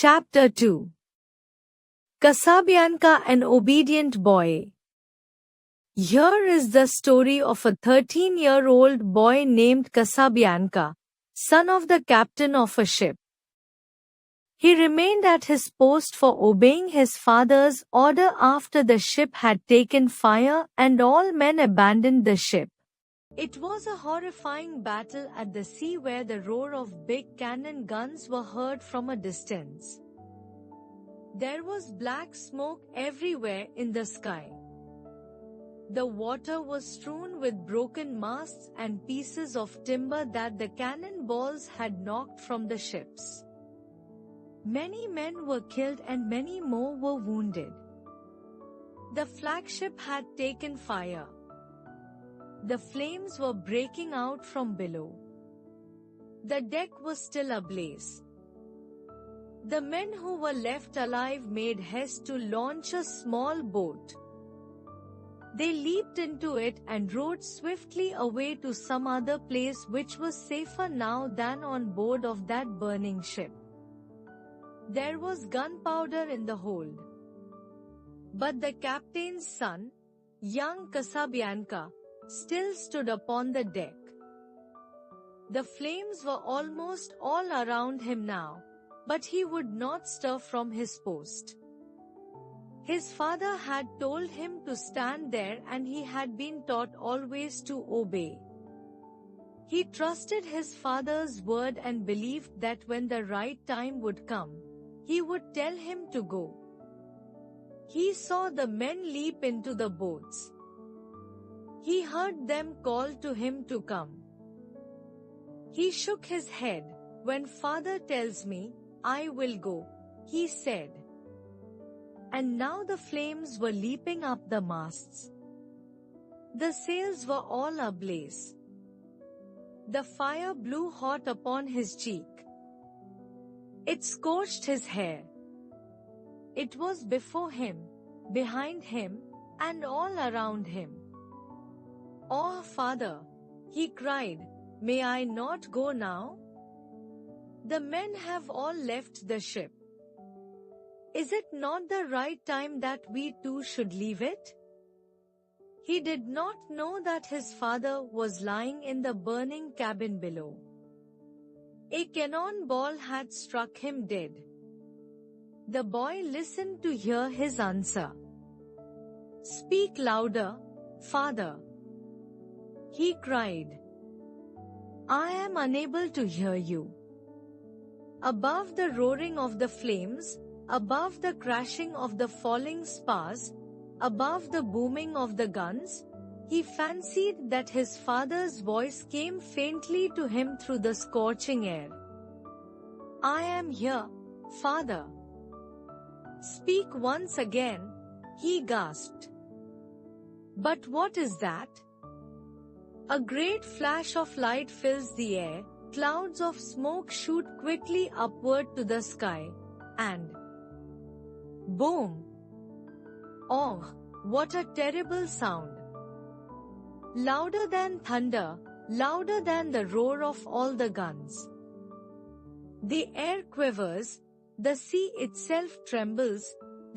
Chapter 2. Casabianca, an obedient boy. Here is the story of a 13-year-old boy named Casabianca, son of the captain of a ship. He remained at his post for obeying his father's order after the ship had taken fire and all men abandoned the ship. It was a horrifying battle at the sea where the roar of big cannon guns were heard from a distance. There was black smoke everywhere in the sky. The water was strewn with broken masts and pieces of timber that the cannonballs had knocked from the ships. Many men were killed and many more were wounded. The flagship had taken fire. The flames were breaking out from below. The deck was still ablaze. The men who were left alive made haste to launch a small boat. They leaped into it and rowed swiftly away to some other place which was safer now than on board of that burning ship. There was gunpowder in the hold. But the captain's son, young Casabianca, still stood upon the deck. The flames were almost all around him now, but he would not stir from his post. His father had told him to stand there and he had been taught always to obey. He trusted his father's word and believed that when the right time would come, he would tell him to go. He saw the men leap into the boats. He heard them call to him to come. He shook his head. "When father tells me, I will go," he said. And now the flames were leaping up the masts. The sails were all ablaze. The fire blew hot upon his cheek. It scorched his hair. It was before him, behind him, and all around him. "Oh, father," he cried, "may I not go now? The men have all left the ship. Is it not the right time that we too should leave it?" He did not know that his father was lying in the burning cabin below. A cannonball had struck him dead. The boy listened to hear his answer. "Speak louder, father," he cried. "I am unable to hear you." Above the roaring of the flames, above the crashing of the falling spars, above the booming of the guns, he fancied that his father's voice came faintly to him through the scorching air. "I am here, father." "Speak once again," he gasped. But what is that? A great flash of light fills the air, clouds of smoke shoot quickly upward to the sky, and boom! Oh, what a terrible sound! Louder than thunder, louder than the roar of all the guns. The air quivers, the sea itself trembles,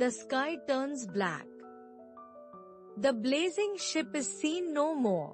the sky turns black. The blazing ship is seen no more.